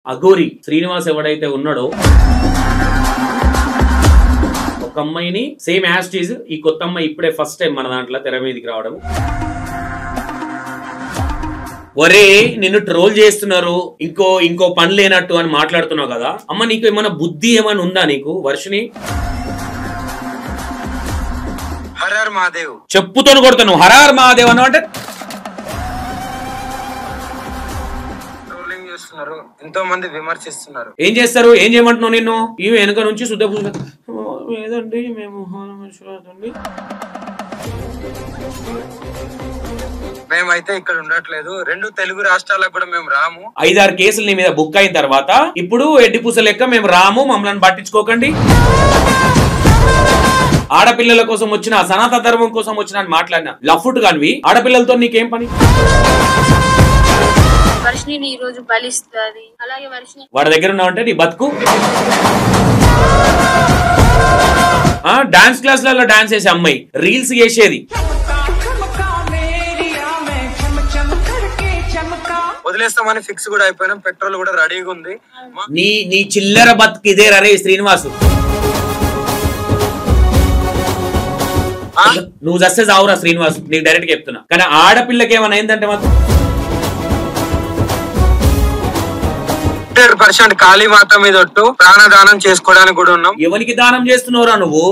అఘోరి శ్రీనివాస్ ఎవడైతే ఉన్నాడో ఒక అమ్మాయిని సేమ్ యాస్టీజ్ ఈ కొత్త అమ్మాయి ఇప్పుడే ఫస్ట్ టైం మన దాంట్లో తెర మీదకి రావడం. ఒరే నిన్ను ట్రోల్ చేస్తున్నారు, ఇంకో పని లేనట్టు అని మాట్లాడుతున్నావు కదా అమ్మ, నీకు ఏమైనా బుద్ధి ఏమైనా ఉందా నీకు? వర్షిని హరర్ మహాదేవ్ చెప్పుతోని కొడతాను. హరార్ మహాదేవ్ అన్న అంటే ఎంతో మంది విమర్శిస్తున్నారు. ఏం చేస్తారు? ఏం చేయమంటున్నావు? నిన్ను ఇవి వెనుక నుంచి శుద్ధ ఏదండి మేము మేమైతే ఇక్కడ ఉండట్లేదు. 2 తెలుగు రాష్ట్రాలకు కూడా మేము రాము. 5-6 కేసులు నీ మీద బుక్ అయిన తర్వాత ఇప్పుడు ఎడ్డిపూస లెక్క మేము రాము, మమ్మల్ని పట్టించుకోకండి. ఆడపిల్లల కోసం వచ్చిన, సనాతన ధర్మం కోసం వచ్చిన అని మాట్లాడినా లఫుట్ కానివి ఆడపిల్లలతో నీకేం పని? వాడి దగ్గర ఉన్నావంటే నీ బతుకు. డాన్స్ క్లాస్లలో డాన్స్ చేసే అమ్మాయి రీల్స్ చేసేది. వదిలేస్తామని ఫిక్స్ కూడా అయిపోయినాం. పెట్రోల్ కూడా రెడీగా ఉంది. నీ చిల్లర బతుకు ఇదే రే శ్రీనివాసు. నువ్వు జస్టే చావురా శ్రీనివాస్, నీకు డైరెక్ట్ చెప్తున్నా. కానీ ఆడపిల్లకి ఏమైనా అయిందంటే మాత్రం 100% కాళీ మాత మీద ఒట్టు ప్రాణదానం చేసుకోవడానికి కూడా ఉన్నాం. ఎవరికి దానం చేస్తున్నావురా నువ్వు?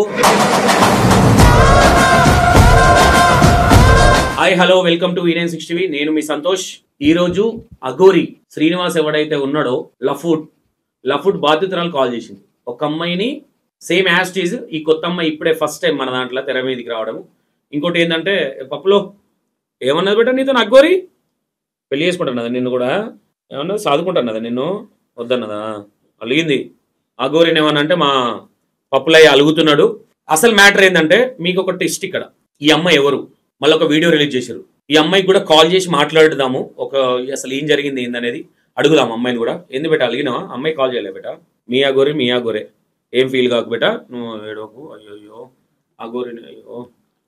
Hi hello welcome to V960 TV. నేను మీ సంతోష్. ఈ రోజు అఘోరి శ్రీనివాస్ ఎవడైతే ఉన్నాడో లఫుట్ బాధితురాలు కాల్ చేసింది. ఒక అమ్మాయిని సేమ్ యాస్టీజ్ ఈ కొత్త అమ్మాయి ఇప్పుడే ఫస్ట్ టైం మన దాంట్లో తెర మీదకి రావడం. ఇంకోటి ఏంటంటే పప్పులో ఏమన్నది బెట్ట నీతో అఘోరి పెళ్లి చేసుకుంటున్నదా నిన్ను కూడా? ఏమన్నా సాదుకుంటున్నదా నిన్ను? వద్దన్నదా? అలిగింది. అఘోరిని ఏమన్నా అంటే మా పప్పులయ్య అలుగుతున్నాడు. అసలు మ్యాటర్ ఏంటంటే మీకు ఒక టెస్ట్ ఇక్కడ. ఈ అమ్మాయి ఎవరు? మళ్ళీ ఒక వీడియో రిలీజ్ చేశారు. ఈ అమ్మాయికి కూడా కాల్ చేసి మాట్లాడుదాము. అసలు ఏం జరిగింది ఏందనేది అడుగుదాము అమ్మాయిని కూడా. ఎందుకు బెట అలిగినావా? అమ్మాయి కాల్ చేయలే బెట. మీ అఘోరే ఏం ఫీల్ కాకు బెట, నువ్వు ఏడోకు. అయ్యో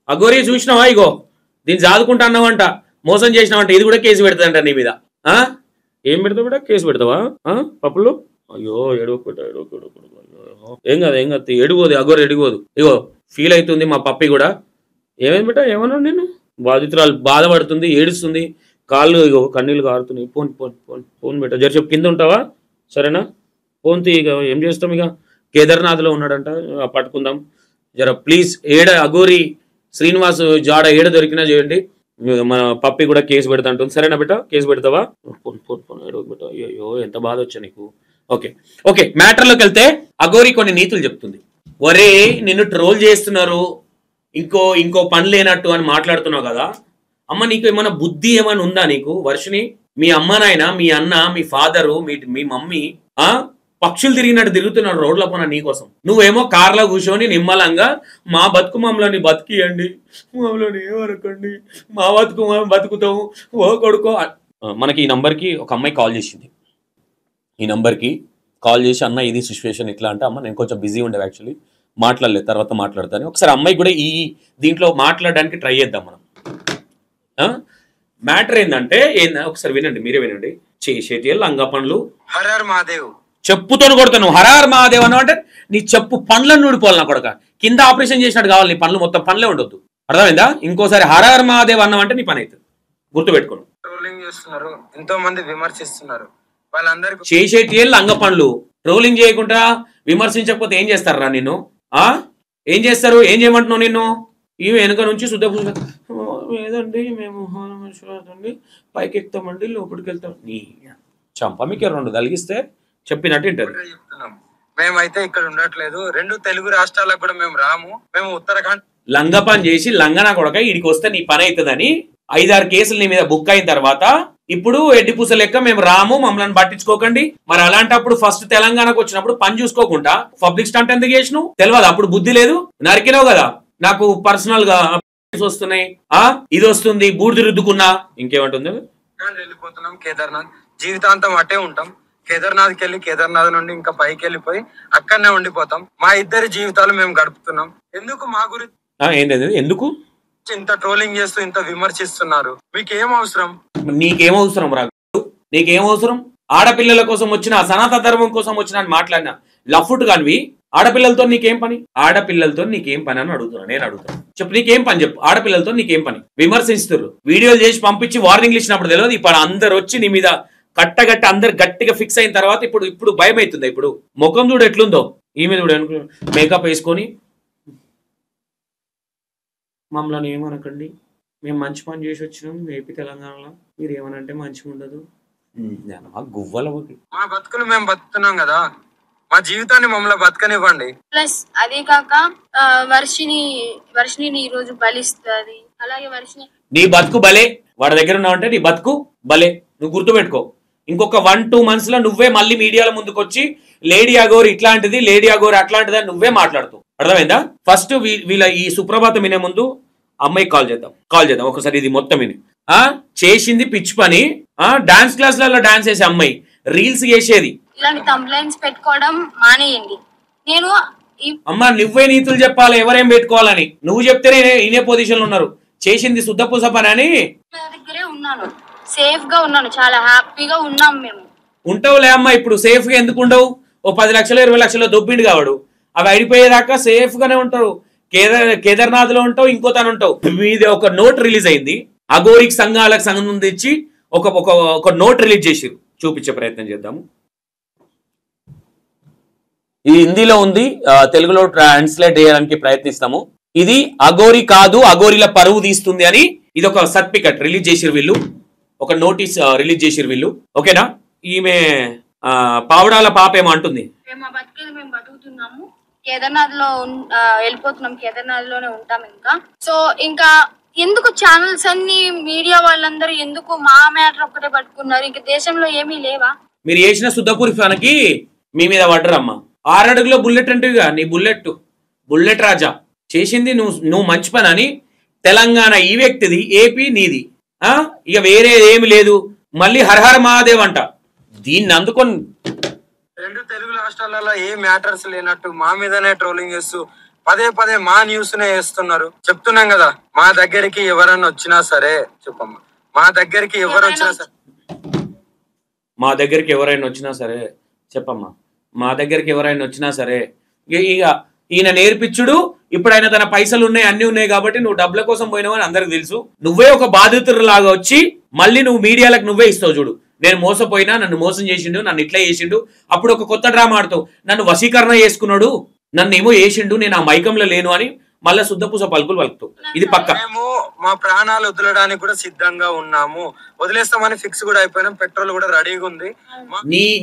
అఘోరి చూసినావా? ఇగో దీన్ని జాదుకుంటా అన్నావంట, మోసం చేసినావంట. ఇది కూడా కేసు పెడతాదంట నీ మీద. ఏం పెడతావు బెట? కేసు పెడతావా పప్పులు? అయ్యో ఏడోకు. ఏం కాదు ఎడిపోదు అఘోరి, ఎడిపోదు. ఇగో ఫీల్ అవుతుంది మా పప్పి కూడా. ఏమైంది బెట? ఏమన్నా నేను బాధితురాలు బాధపడుతుంది, ఏడుస్తుంది, కాళ్ళు ఇగో కన్నీళ్ళు కారుతున్నాయి. ఫోన్ బెట జర చెప్పు, కింద ఉంటావా? సరేనా? ఫోన్ తీ. ఇక ఏం చేస్తాం? ఇక కేదార్నాథ్లో ఉన్నాడంట, పట్టుకుందాం జర ప్లీజ్. అఘోరి శ్రీనివాస్ జాడ ఏడ దొరికినా చేయండి. మన పప్పి కూడా కేసు పెడతా అంటుంది. సరేనా బెట? కేసు పెడతావా? బెట. అయ్యో ఎంత బాధ వచ్చా నీకు. ఓకే మ్యాటర్లోకి వెళ్తే అఘోరి కొన్ని నీతులు చెప్తుంది. ఒరే నిన్ను ట్రోల్ చేస్తున్నారు, ఇంకో పని లేనట్టు అని మాట్లాడుతున్నావు కదా అమ్మ, నీకు ఏమైనా బుద్ధి ఏమైనా ఉందా నీకు? వర్షిని మీ అమ్మ నాయన, మీ అన్న, మీ ఫాదరు, మీ మమ్మీ పక్షులు తిరిగినట్టు తిరుగుతున్నారు రోడ్ల పైన నీకోసం. నువ్వేమో కార్లో కూర్చొని నిమ్మలంగా మా బతుకు మమ్మల్ని బతికియండి, మమ్మల్ని ఏమనకండి, మా బతుకు మేము బతుకుతాము ఓ కొడుకో. మనకి ఈ నంబర్కి ఒక అమ్మాయి కాల్ చేసింది. ఈ నంబర్కి కాల్ చేసి అన్న ఇది సిచ్యువేషన్ ఇట్లా అంటే, అమ్మ నేను కొంచెం బిజీ ఉండేవి యాక్చువల్లీ, మాట్లాడలేదు, తర్వాత మాట్లాడతాను. ఒకసారి అమ్మాయి కూడా ఈ దీంట్లో మాట్లాడడానికి ట్రై చేద్దాం మనం. మ్యాటర్ ఏంటంటే ఒకసారి వినండి, మీరే వినండి. చేసేటి లంగా పనులు హరర్ మహాదేవ్ చెప్పుతోని కొడతాను. హరార్ మహాదేవ్ అన్న అంటే నీ చెప్పు పండ్లను నూడిపోవాలి నా కొడక. కింద ఆపరేషన్ చేసినట్టు కావాలి నీ పనులు, మొత్తం పనులే ఉండొద్దు. అర్థమైందా? ఇంకోసారి హరార్ మహాదేవ్ అన్నామంటే నీ పని అవుతుంది, గుర్తుపెట్టుకోను. ట్రోలింగ్ చేస్తున్నారు, ఎంతో మంది విమర్శిస్తున్నారు. వాళ్ళందరికీ చేసేటి లంగ పనులు. ట్రోలింగ్ చేయకుండా విమర్శించకపోతే ఏం చేస్తారా నిన్ను? ఏం చేస్తారు? ఏం చేయమంటున్నావు నిన్ను? ఇవి వెనుక నుంచి శుద్ధ ఏదండి మేము పైకి ఎక్కుతామండి, లోపలికి వెళ్తాం. నీ చంప మీకు 2 తలిగిస్తే చెప్పినట్టు ఇంటది. మేమైతే ఇక్కడ ఉండట్లేదు. 2 తెలుగు రాష్ట్రాలకు కూడా మేము రాము. మేము ఉత్తరాఖండ్ లంగ పని చేసి లంగనా కొడక ఇడికి వస్తే నీ పని అవుతుందని 5-6 కేసులు నీ మీద బుక్ అయిన తర్వాత ఇప్పుడు ఎడ్డిపూస లెక్క మేము రాము, మమ్మల్ని పట్టించుకోకండి. మరి అలాంటప్పుడు ఫస్ట్ తెలంగాణకు వచ్చినప్పుడు పని చూసుకోకుండా పబ్లిక్ స్టంట్ ఎందుకు చేసినావు? తెలియదు అప్పుడు? బుద్ధి లేదు, నరికినావు కదా. నాకు పర్సనల్ గా వస్తున్నాయి, ఇది వస్తుంది, బూడిద రుద్దుకున్నా. ఇంకేమంటుంది? వెళ్ళిపోతున్నాం కేదార్నాథ్, జీవితాంతం అట్టే ఉంటాం. కేదార్నాథ్కి వెళ్ళి కేదార్నాథ్ నుండి ఇంకా పైకి వెళ్ళిపోయి అక్కడనే ఉండిపోతాం. మా ఇద్దరి జీవితాలు మేము గడుపుతున్నాం. ఎందుకు మా గురించి ఏంటది? ఎందుకు ఇంత ట్రోలింగ్ చేస్తూ ఇంత విమర్శిస్తున్నారు? మీకేం అవసరం? నీకేం అవసరం రా? నీకేం అవసరం? ఆడపిల్లల కోసం వచ్చిన సనాతన ధర్మం కోసం వచ్చిన అని మాట్లాడినా లఫ్ట్ కానివి ఆడపిల్లలతో నీకేం పని? ఆడపిల్లలతో నీకేం పని అని అడుగుతున్నా, నేను అడుగుతాను. చెప్పు నీకేం పని చెప్పు. ఆడపిల్లలతో నీకేం పని? విమర్శిస్తున్నారు, వీడియోలు చేసి పంపించి వార్నింగ్లు ఇచ్చినప్పుడు తెలియదు. ఇప్పుడు అందరు వచ్చి నీ మీద కట్టగట్ట అందరు గట్టిగా ఫిక్స్ అయిన తర్వాత ఇప్పుడు భయం అవుతుంది. ఇప్పుడు ముఖం చూడు ఎట్లుందో, ఈమె చూడు మేకప్ వేసుకొని మమ్మల్ని ఏమనకండి, మేము మంచి పని చేసి వచ్చినాం ఏపీ తెలంగాణలో, మీరు ఏమనంటే మంచిగా ఉండదు. గువ్వల మా బతుకులు మేము బతుకుతున్నాం కదా, మా జీవితాన్ని మమ్మల్ని బతకనివ్వండి. ప్లస్ అదే కాక వర్షిని ఈ రోజు బలిస్తుంది. అలాగే వర్షిని నీ బతుకు బలే, వాడి దగ్గర ఉన్నావంటే నీ బతుకు బలే. నువ్వు గుర్తుపెట్టుకో, ఇంకొక 1-2 months లో నువ్వే మళ్ళీ మీడియాలో ముందుకు వచ్చి లేడీ అగోర్ ఇట్లాంటిది, లేడీ అగోర్ అట్లాంటిది అని నువ్వే మాట్లాడుతావు. అర్థమైందా? ఫస్ట్ వీళ్ళ ఈ సుప్రభాతం వినే ముందు అమ్మాయికి కాల్ చేద్దాం ఒకసారి. ఇది మొత్తం విని చేసింది పిచ్చి పని. డాన్స్ క్లాస్లలో డాన్స్ చేసే అమ్మాయి, రీల్స్ చేసేది. ఇలాంటి థంబ్నైల్స్ పెట్టుకోవడం మానేయండి. నేను అమ్మ నువ్వే నీతులు చెప్పాలి ఎవరేం పెట్టుకోవాలని. నువ్వు చెప్తేనే ఇనే పొజిషన్ లో ఉన్నారు. చేసింది శుద్ధపూస పని అని. దగ్గరే ఉన్నాను, సేఫ్ గా ఉన్నాను, చాలా హ్యాపీగా ఉన్నాం మేము. ఉంటావులే అమ్మ, ఇప్పుడు సేఫ్ గా ఎందుకు ఉండవు? ఓ 10 లక్షలు 20 లక్షలు దొబ్బిండు కావాడు, అవి అయిపోయేదాకా సేఫ్ గానే ఉంటావు. కేదార్నాథ్ లో ఉంటావు, ఇంకో తను ఉంటావు. మీది ఒక నోట్ రిలీజ్ అయింది, అఘోరిక్ సంఘాలకు సంబంధించి ఒక నోట్ రిలీజ్ చేసిరు. చూపించే ప్రయత్నం చేద్దాము. ఇది హిందీలో ఉంది, తెలుగులో ట్రాన్స్లేట్ చేయడానికి ప్రయత్నిస్తాము. ఇది అఘోరి కాదు, అఘోరిల పరువు తీస్తుంది అని ఇది ఒక సర్టిఫికెట్ రిలీజ్ చేసిరు వీళ్ళు, ఒక నోటీస్ రిలీజ్ చేసిరు వీళ్ళు. ఓకేనా? ఈమె పావడాల పాప ఏమో అంటుంది, మేము బతుకుతున్నాము, కేదార్నాథ్ లో వెళ్ళిపోతున్నాం, కేదార్నాథ్ లోనే ఉంటాం ఇంకా. సో ఇంకా ఎందుకు ఛానల్స్ అన్ని మీడియా వాళ్ళందరూ ఎందుకు మా మ్యాటర్ ఒక్కటే పట్టుకున్నారు? ఇంకా దేశంలో ఏమీ లేవా? మీరు చేసిన శుద్ధపూరి ఫానికి మీ మీద పడ్డరమ్మా. 6 అడుగులో బుల్లెట్ అంటేగా నీ బుల్లెట్ రాజా చేసింది నువ్వు మంచి పని అని. తెలంగాణ ఈ వ్యక్తిది, ఏపీ నీది, ఇక వేరే ఏమి లేదు. మళ్ళీ హరహర మహాదేవ్ అంట. దీన్ని అందుకొని 2 తెలుగు రాష్ట్రాలలో ఏ మ్యాటర్స్ లేనట్టు మా మీదనే ట్రోలింగ్ చేస్తూ పదే మా న్యూస్ నే వేస్తున్నారు. చెప్తున్నాం కదా, మా దగ్గరికి ఎవరన్నా వచ్చినా సరే చెప్పమ్మా, మా దగ్గరికి ఎవరైనా వచ్చినా సరే ఇక ఈయన నేర్పించుడు. ఇప్పుడు ఆయన తన పైసలు ఉన్నాయి, అన్ని ఉన్నాయి కాబట్టి నువ్వు డబ్బుల కోసం పోయినావని అందరికి తెలుసు. నువ్వే ఒక బాధితులాగా వచ్చి మళ్ళీ నువ్వు మీడియాలకు నువ్వే ఇస్తావు చూడు. నేను మోసపోయినా, నన్ను మోసం చేసిండు, నన్ను ఇట్లా చేసిండు. అప్పుడు ఒక కొత్త డ్రామా ఆడుతావు, నన్ను వశీకరణ చేసుకున్నాడు, నన్ను ఏమో చేసిండు, నేను ఆ మైకంలో లేను అని మళ్ళీ శుద్ధపూస పలుకులు పలుకుతావు. ఇది పక్క. మేము మా ప్రాణాలు వదలడానికి కూడా సిద్ధంగా ఉన్నాము, వదిలేస్తామని ఫిక్స్ కూడా అయిపోయినాం, పెట్రోల్ కూడా రెడీగా ఉంది.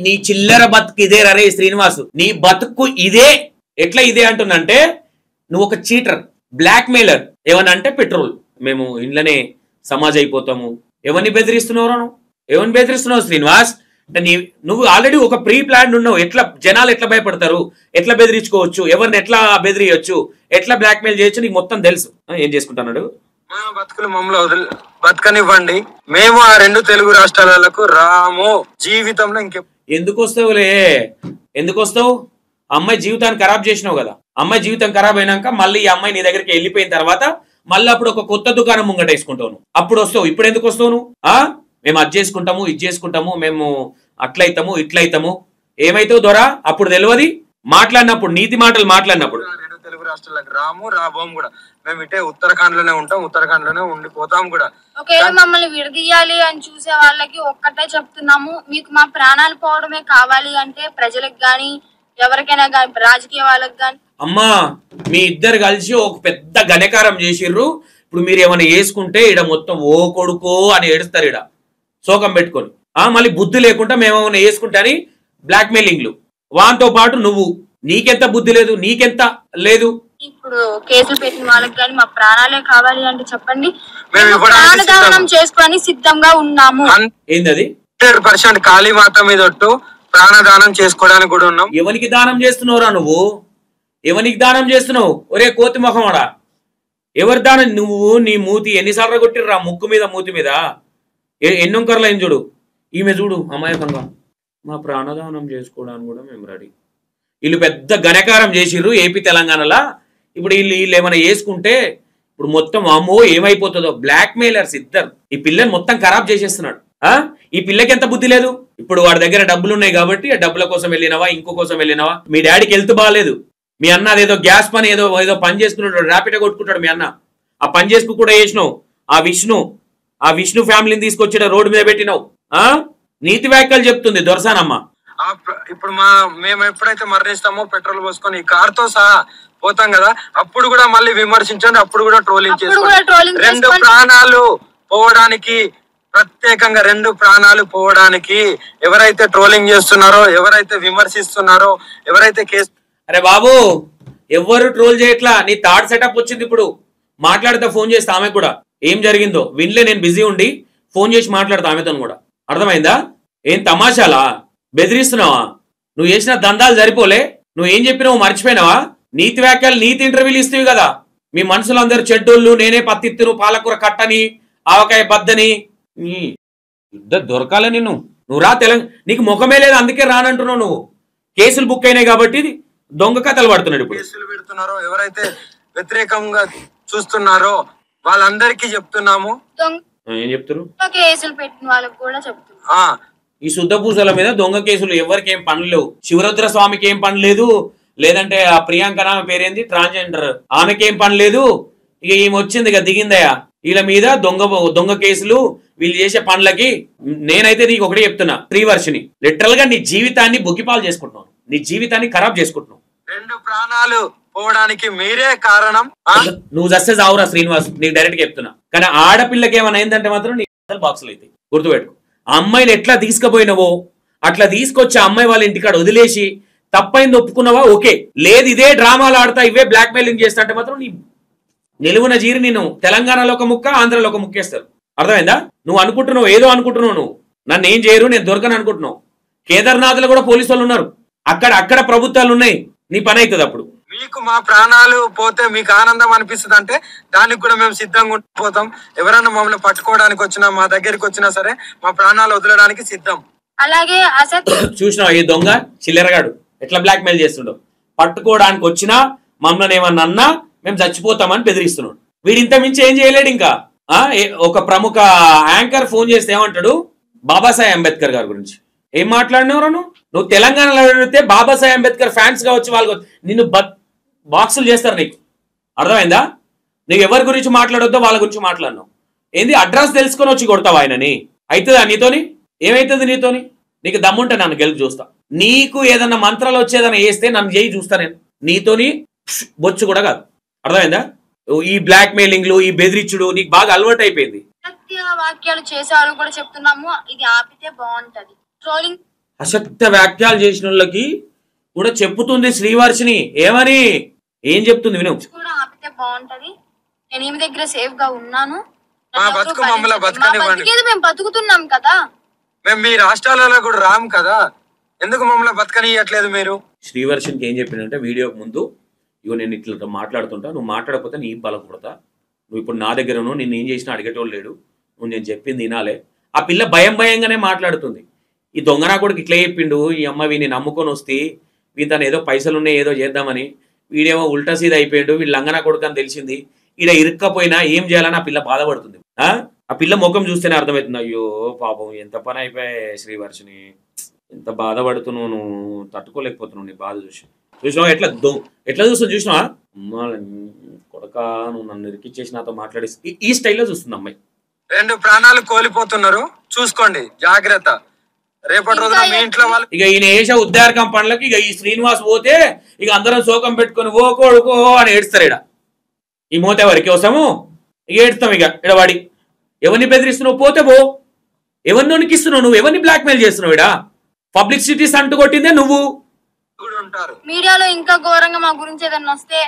నీ చిల్లర బతుకు ఇదే రే శ్రీనివాసు, నీ బతుకు ఇదే. ఎట్లా ఇదే అంటుందంటే, నువ్వు ఒక చీటర్, బ్లాక్ మెయిలర్. ఏమన్నా అంటే పెట్రోల్, మేము ఇంట్లోనే సమాజ్ అయిపోతాము. ఎవరిని బెదిరిస్తున్నావు శ్రీనివాస్? అంటే నువ్వు ఆల్రెడీ ఒక ప్రీ ప్లాన్ ఉన్నావు. జనాలు ఎట్లా భయపడతారు, ఎట్లా బెదిరించుకోవచ్చు, ఎవరిని ఎట్లా బెదిరియొచ్చు, ఎట్లా బ్లాక్ మెయిల్ చేయొచ్చు నీకు మొత్తం తెలుసు. ఏం చేసుకుంటున్నాడు? మా బతుకులు మమ్మల్ని బతకనివ్వండి, మేము ఆ 2 తెలుగు రాష్ట్రాలకు రాము. జీవితంలో ఎందుకు వస్తావు? అమ్మాయి జీవితాన్ని ఖరాబ్ చేసినావు కదా. అమ్మాయి జీవితం ఖరాబ్ అయినాక మళ్ళీ ఈ అమ్మాయి నీ దగ్గరికి వెళ్ళిపోయిన తర్వాత మళ్ళీ అప్పుడు ఒక కొత్త దుకాణం ముంగట వేసుకుంటావు. అప్పుడు వస్తావు. ఇప్పుడు ఎందుకు వస్తావు నువ్వు? మేము అది చేసుకుంటాము, ఇది చేసుకుంటాము, మేము అట్లయితాము, ఇట్లయితాము. ఏమైతావు దొరా? అప్పుడు తెలియదు. మాట్లాడినప్పుడు, నీతి మాటలు మాట్లాడినప్పుడు 2 తెలుగు రాష్ట్రాలకు రాబోం కూడా. మేము ఇటే ఉత్తరాఖండ్ లోనే ఉంటాం, ఉత్తరాఖండ్ లోనే ఉండిపోతాం కూడా. ఒకవేళ మమ్మల్ని విడదీయాలి అని చూసే వాళ్ళకి ఒక్కటే చెప్తున్నాము, మీకు మా ప్రాణాలు పోవడమే కావాలి అంటే ప్రజలకు గాని ఎవరికైనా గాని, రాజకీయ వాళ్ళకి గాని. అమ్మా, మీ ఇద్దరు కలిసి ఒక పెద్ద ఘనకారం చేసిర్రు. ఇప్పుడు మీరు ఏమైనా వేసుకుంటే ఇడ మొత్తం ఓ కొడుకో అని ఏడుస్తారు, ఇడ శోకం పెట్టుకొని. మళ్ళీ బుద్ధి లేకుండా మేమేమైనా వేసుకుంటా అని బ్లాక్ మెయిలింగ్లు. వాంతో పాటు నువ్వు, నీకెంత బుద్ధి లేదు, నీకెంత లేదు. ఇప్పుడు కేసులు పెట్టిన వాళ్ళకి కానీ మా ప్రాణాలే కావాలి అంటే చెప్పండి, ప్రాణదానం చేసుకొని సిద్ధంగా ఉన్నాము. ఏంది 100% కాళీమాత మీద ఒట్టు, ప్రాణదానం చేసుకోవడానికి కూడా ఉన్నాం. ఎవరికి దానం చేస్తున్నావురా నువ్వు? ఎవరికి దానం చేస్తున్నావు? ఒరే కోతి మొహమాడా, ఎవరి దానం? నువ్వు నీ మూతి ఎన్నిసార్లు కొట్టిర్రా ముక్కు మీద, మూతి మీద ఎన్నొంకర్లు అయింది చూడు. ఈమె చూడు అమాయకంగా, మా ప్రాణదానం చేసుకోవడానికి కూడా మేము రెడీ. వీళ్ళు పెద్ద ఘనకారం చేసిర్రు ఏపీ తెలంగాణలో. ఇప్పుడు వీళ్ళు ఏమైనా వేసుకుంటే ఇప్పుడు మొత్తం అమ్మో ఏమైపోతుందో. బ్లాక్ మెయిలర్స్ ఇద్దరు. ఈ పిల్లని మొత్తం ఖరాబ్ చేసేస్తున్నాడు. ఈ పిల్లకి ఎంత బుద్ధి లేదు? ఇప్పుడు వాడి దగ్గర డబ్బులు ఉన్నాయి కాబట్టి ఆ డబ్బుల కోసం వెళ్ళినవా, ఇంకో కోసం వెళ్ళినవా? మీ డాడీకి హెల్త్ బాగాలేదు, మీ అన్న అదేదో గ్యాస్ పని ఏదో ఏదో పని చేసుకున్నాడు, ర్యాపిడో కొట్టుకుంటాడు మీ అన్న. ఆ పని చేసుకు కూడా చేసినావు. ఆ విష్ణు ఫ్యామిలీని తీసుకొచ్చి రోడ్డు మీద పెట్టినావు. నీతి వ్యాఖ్యలు చెప్తుంది దొరసానమ్మ. ఇప్పుడు మేము ఎప్పుడైతే మరణిస్తామో పెట్రోల్ పోసుకొని కార్ తో సహా పోతాం కదా, అప్పుడు కూడా మళ్ళీ విమర్శించండి, అప్పుడు కూడా ట్రోలింగ్ చేసుకోండి. 2 ప్రాణాలు పోవడానికి, ప్రత్యేకంగా 2 ప్రాణాలు పోవడానికి ఎవరైతే ట్రోలింగ్ చేస్తున్నారో, ఎవరైతే విమర్శిస్తున్నారో, ఎవరైతే కేసు. అరే బాబు, ఎవరు ట్రోల్ చేయట్లా, నీ థర్డ్ సెటప్ వచ్చింది. ఇప్పుడు మాట్లాడితే ఫోన్ చేస్తే ఆమె కూడా ఏం జరిగిందో వినలే, నేను బిజీ ఉండి ఫోన్ చేసి మాట్లాడతా ఆమెతో కూడా. అర్థమైందా? ఏం తమాషాలా? బెదిరిస్తున్నావా? నువ్వు చేసిన దందాలు సరిపోలే, నువ్వు ఏం చెప్పినావు మర్చిపోయినావా? నీతి వ్యాఖ్యలు, నీతి ఇంటర్వ్యూలు ఇస్తేవి కదా. మీ మనుషులందరూ చెడ్డోళ్ళు, నేనే పత్తిత్తును పాలకూర కట్టని ఆవకాయ బద్దని. ఇద్దరు దొరకాలి నిన్ను. నువ్వు రా, నీకు ముఖమే లేదు, అందుకే రానంటున్నావు. నువ్వు కేసులు బుక్ అయినాయి కాబట్టి దొంగ కథలు పడుతున్నాడు. ఇప్పుడు కేసులు పెడుతున్నారో, ఎవరైతే వ్యతిరేకంగా చూస్తున్నారో వాళ్ళందరికీ చెప్తున్నాము. ఏం చెప్తారు? కేసులు పెట్టిన వాళ్ళకి కూడా చెప్తున్నా. ఈ శుద్ధ పూజల మీద దొంగ కేసులు ఎవరికి ఏం పనులు లేవు. శివరుద్ర స్వామికి ఏం పని లేదు, లేదంటే ఆ ప్రియాంక ఆమె పేరేంది ట్రాన్స్జెండర్, ఆమెకి ఏం పని లేదు. ఇక ఈమె వచ్చింది ఇక దిగిందయా వీళ్ళ మీద దొంగ కేసులు, వీళ్ళు చేసే పనులకి. నేనైతే నీకు ఒకటి చెప్తున్నా, శ్రీవర్షిని లిటరల్ గా నీ జీవితాన్ని బుగ్గిపాలు చేసుకుంటున్నావు, నీ జీవితాన్ని ఖరాబ్ చేసుకుంటున్నావు. 2 ప్రాణాలు పోవడానికి మీరే కారణం. నువ్వు జస్టే చావురా శ్రీనివాస్, నీకు డైరెక్ట్ గా చెప్తున్నా. కానీ ఆడపిల్లకి ఏమైనా అయిందంటే మాత్రం నీ బాక్సులు అయితే గుర్తుపెట్టుకో. ఆ అమ్మాయిని ఎట్లా తీసుకుపోయినవో అట్లా తీసుకొచ్చి ఆ అమ్మాయి వాళ్ళ ఇంటికాడ వదిలేసి తప్పైంది ఒప్పుకున్నావా? ఓకే. లేదు ఇదే డ్రామాలు ఆడతా, ఇవే బ్లాక్ మెయిలింగ్ చేస్తా అంటే మాత్రం నీ నిలువున జీరి నేను తెలంగాణలో ఒక ముక్క, ఆంధ్రలో ఒక ముక్కేస్తారు. అర్థమైందా? నువ్వు అనుకుంటున్నావు, ఏదో అనుకుంటున్నావు, నువ్వు నన్ను ఏం చేయరు, నేను దొరకను అనుకుంటున్నావు. కేదార్నాథ్ లో కూడా పోలీసు వాళ్ళు ఉన్నారు, అక్కడ ప్రభుత్వాలు ఉన్నాయి, నీ పని అవుతుంది. అప్పుడు మీకు మా ప్రాణాలు పోతే మీకు ఆనందం అనిపిస్తుంది అంటే దానికి కూడా మేము సిద్ధంగా ఉండిపోతాం. ఎవరైనా మమ్మల్ని పట్టుకోవడానికి వచ్చినా, మా దగ్గరికి వచ్చినా సరే మా ప్రాణాలు వదలడానికి సిద్ధం. అలాగే చూసినావు ఈ దొంగ చిల్లరగాడు ఎట్లా బ్లాక్ మెయిల్ చేస్తుండో. పట్టుకోవడానికి వచ్చినా మమ్మల్ని ఏమన్నా అన్నా మేము చచ్చిపోతామని బెదిరిస్తున్నాడు. వీడు ఇంత మించి ఏం చేయలేడు. ఇంకా ఒక ప్రముఖ యాంకర్ ఫోన్ చేస్తే ఏమంటాడు, బాబాసాహెబ్ అంబేద్కర్ గారి గురించి ఏం మాట్లాడినవరా నువ్వు తెలంగాణలో అడిగితే బాబాసాహెబ్ అంబేద్కర్ ఫ్యాన్స్ గా వచ్చి వాళ్ళు నిన్ను బాక్సులు చేస్తారు. నీకు అర్థమైందా? నీకు ఎవరి గురించి మాట్లాడొద్దో వాళ్ళ గురించి మాట్లాడినావు. ఏంది అడ్రస్ తెలుసుకొని వచ్చి కొడతావు ఆయనని? అవుతుందా నీతోని? ఏమైతుంది నీతోని? నీకు దమ్ముంటే నన్ను గెలిపి చూస్తా. నీకు ఏదన్నా మంత్రాలు వచ్చేదన్నా వేస్తే నన్ను చేయి చూస్తా. నేను నీతోని బొచ్చు కూడా కాదు. అర్థమైందా? ఈ బ్లాక్ మెయిలింగ్లు, ఈ బెదిరించుడు నీకు బాగా అలవాటు అయిపోయింది. అసత్య వాక్యాలు చేసేవాళ్ళు కూడా చెప్తున్నాము, ఇది ఆపితే బాగుంటది. ట్రోలింగ్ అసత్య వ్యాఖ్యలు చేసిన వాళ్ళకి కూడా చెప్పుతుంది శ్రీవర్షిని. ఏమని ఏం చెప్తుంది విను. కూడా ఆపితే బాగుంటది. నేను ఈమె దగ్గర సేఫ్ గా ఉన్నాను. మేము బతుకుతున్నాం కదా, మేము మీ రాష్ట్రాలలో కూడా రాము కదా, ఎందుకు మమ్మల్ని బతకనియట్లేదు మీరు? శ్రీవర్షినికి ఏం చెప్పిందంటే వీడియోకి ముందు, ఇగో నేను ఇట్లా మాట్లాడుతుంటా, నువ్వు మాట్లాడకపోతే నీ బలం కొడతా, నువ్వు ఇప్పుడు నా దగ్గర ఉన్నావు, నిన్ను ఏం చేసినా అడిగేటోళ్ళు లేడు, నువ్వు నేను చెప్పింది వినాలే. ఆ పిల్ల భయంగానే మాట్లాడుతుంది. ఈ దొంగనా కొడుకు ఇట్లా చెప్పిండు, ఈ అమ్మ వీని నమ్ముకొని వస్తే వీని తను ఏదో పైసలున్నాయి ఏదో చేద్దామని, వీడేమో ఉల్టా సీదా అయిపోయాడు, వీళ్ళు లంగనా కొడుకు అని తెలిసింది. ఈడ ఇరుక్కపోయినా ఏం చేయాలని ఆ పిల్ల బాధపడుతుంది. ఆ పిల్ల ముఖం చూస్తేనే అర్థమవుతుంది, అయ్యో పాపం ఎంత పని అయిపోయాయి శ్రీవర్షిని, ఎంత బాధపడుతున్నావు, నువ్వు తట్టుకోలేకపోతున్నావు నీ బాధ చూసి. చూసినావా ఎట్లా చూస్తావు? చూసినావా? కొడక నువ్వు నన్ను ఇరికిచ్చేసి నాతో మాట్లాడి ఈ స్టైల్లో చూస్తుంది అమ్మాయి. 2 ప్రాణాలు కోల్పోతున్నారు, చూసుకోండి, జాగ్రత్త. రేపటి రోజున మీ ఇంట్లో వాళ్ళు ఇక ఈయన వేసే ఉద్దారకం పనులకి ఇక ఈ శ్రీనివాస్ పోతే ఇక అందరం శోకం పెట్టుకుని ఓ కొడుకో అని ఏడుస్తారు. ఇడ ఈ మోతే వరకు వస్తాము ఇక ఏడుస్తాం. ఇక ఇడవాడి ఎవరిని బెదిరిస్తున్నావు? పోతే పో. ఎవరిని వణికిస్తున్నావు నువ్వు? ఎవరిని బ్లాక్ మెయిల్ చేస్తున్నావు? ఇడ పబ్లిసిటీస్ అంటూ కొట్టిందే నువ్వు. మీడియాలో ఇంకా ఘోరంగా మా గురించి ఏదన్నా వస్తే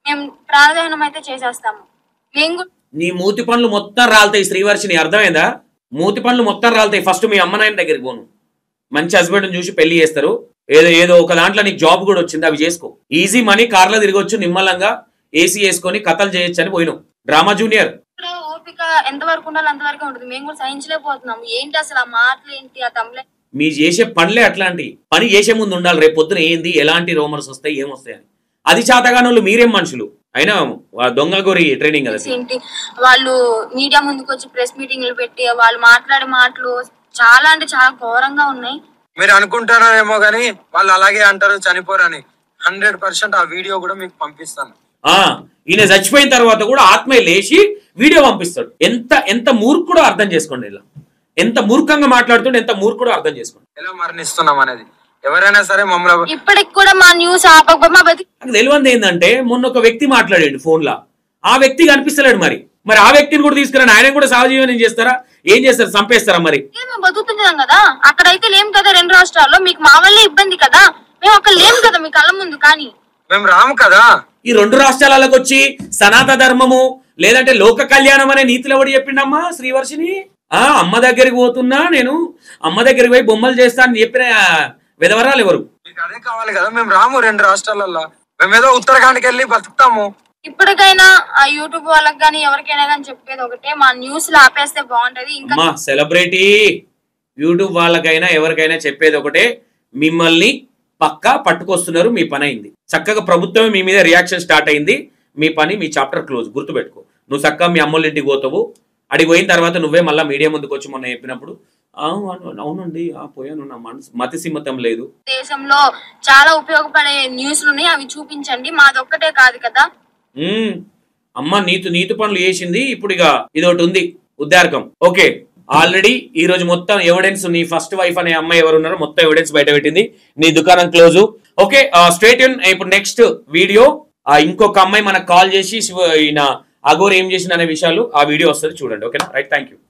మేము ప్రాణదహనం అయితే చేసేస్తాము. నీ మూతి పనులు మొత్తం రాలుతాయి శ్రీవర్షిని, అర్థమైందా? మూతి పనులు మొత్తం రాలుతాయి. ఫస్ట్ మీ అమ్మ నాయన దగ్గరికి పోను, మంచి హస్బెండ్ చూసి పెళ్లి చేస్తారు. ఏదో ఒక దాంట్లో నీకు జాబ్ కూడా వచ్చింది, అవి చేసుకో. ఈజీ మనీ, కార్లో తిరగొచ్చు, నిమ్మలంగా ఏసీ వేసుకొని కథలు చేయొచ్చు అని పోయినావు. డ్రామా జూనియర్ ఓపిక ఎంత వరకు ఉండాలి అంతవరకే ఉంటుంది. మేము కూడా సహించలేకపోతున్నాము. ఏంటి అసలు ఆ మాటలు ఏంటి, ఆ తమ్ములే మీ చేసే పనులే అట్లాంటి. పని చేసే ముందు ఉండాలి, రేపు పొద్దున ఏంది ఎలాంటి రోమర్స్ వస్తాయి ఏమొస్తాయి అని. అది చేతగానోళ్ళు మీరేం మనుషులు? అయినా దొంగ గోరి ట్రైనింగ్ కదా. ఏంటి వాళ్ళు మీడియా ముందుకు వచ్చి ప్రెస్ మీటింగ్లు పెట్టి వాళ్ళు మాట్లాడే మాటలు చాలా అంటే చాలా ఘోరంగా ఉన్నాయి. మీరు అనుకుంటారేమో గానీ వాళ్ళు అలాగే అంటారు చనిపోరని. 100% ఆ వీడియో కూడా మీకు పంపిస్తాను. ఈయన చచ్చిపోయిన తర్వాత కూడా ఆత్మీయ లేచి వీడియో పంపిస్తాడు. ఎంత ఎంత మూర్ఖుడో అర్థం చేసుకోండి. ఇలా ఎంత మూర్ఖంగా మాట్లాడుతుండే, ఎంత మూర్ఖుడో అర్థం చేసుకోండి. ఎలా మరణిస్తున్నాం అనేది ఎవరైనా సరే మమ్మల్ని ఇప్పటికి కూడా మా న్యూస్ ఆపకపోతే తెలియంది ఏంటంటే, మొన్న ఒక వ్యక్తి మాట్లాడాడు ఫోన్ లా, ఆ వ్యక్తి కనిపిస్తలేడు. మరి ఆ వ్యక్తిని కూడా తీసుకురండి, ఆయన కూడా సహజీవనం చేస్తారా, ఏం చేస్తారు, చంపేస్తారా? మరి మేము బతుకుతున్నాం కదా, అక్కడైతే లేం కదా 2 రాష్ట్రాల్లో. మీకు మా వల్లే ఇబ్బంది కదా, మేము అక్కడ లేం కదా మీ కళ్ళ ముందు. కానీ మేము రాము కదా. ఈ 2 రాష్ట్రాలకు వచ్చి సనాతన ధర్మము లేదంటే లోక కళ్యాణం అనే నీతిలో ఎవడు చెప్పిండమ్మా శ్రీవర్షిని? అమ్మ దగ్గరికి పోతున్నా, నేను అమ్మ దగ్గరికి పోయి బొమ్మలు చేస్తా అని చెప్పిన విధవరాలు ఎవరు? మీకు అదే కావాలి కదా. మేము రాము 2 రాష్ట్రాలలో, మేమేదో ఉత్తరాఖండ్కి వెళ్ళి బతుకుతాము. ఇప్పటికైనా ఆ యూట్యూబ్ వాళ్ళకి కానీ ఎవరికైనా కానీ చెప్పేది ఒకటే, మా న్యూస్ లో ఆపేస్తే బాగుంటది. ఇంకా సెలబ్రిటీ యూట్యూబ్ వాళ్ళకైనా ఎవరికైనా చెప్పేది ఒకటే, మిమ్మల్ని పక్కా పట్టుకొస్తున్నారు, మీ పని అయింది. చక్కగా ప్రభుత్వమే మీ మీద రియాక్షన్ స్టార్ట్ అయింది, మీ పని, మీ చాప్టర్ క్లోజ్. గుర్తుపెట్టుకో, నువ్వు చక్కగా మీ అమ్మోళ్ళ ఇంటికి పోతావు, అడిగి పోయిన తర్వాత నువ్వే మళ్ళీ మీడియా ముందుకు వచ్చి మొన్న చెప్పినప్పుడు అవునండి పోయాను, నా మనసు మతిసిమ్మతం లేదు. దేశంలో చాలా ఉపయోగపడే న్యూస్లు ఉన్నాయి, అవి చూపించండి. మాదొక్కటే కాదు కదా. అమ్మ నీతి పనులు చేసింది. ఇప్పుడు ఇక ఇదొకటి ఉంది, ఉద్దారకం. ఓకే, ఆల్రెడీ ఈ రోజు మొత్తం ఎవిడెన్స్, నీ ఫస్ట్ వైఫ్ అనే అమ్మాయి ఎవరు ఉన్నారో మొత్తం ఎవిడెన్స్ బయట పెట్టింది, నీ దుకాణం క్లోజు. Okay, straight in. ఇప్పుడు నెక్స్ట్ వీడియో ఇంకొక అమ్మాయి మనకు కాల్ చేసి ఈయన అఘోర్ ఏం చేసింది అనే విషయాలు ఆ వీడియో వస్తుంది, చూడండి. ఓకేనా? Right, thank you.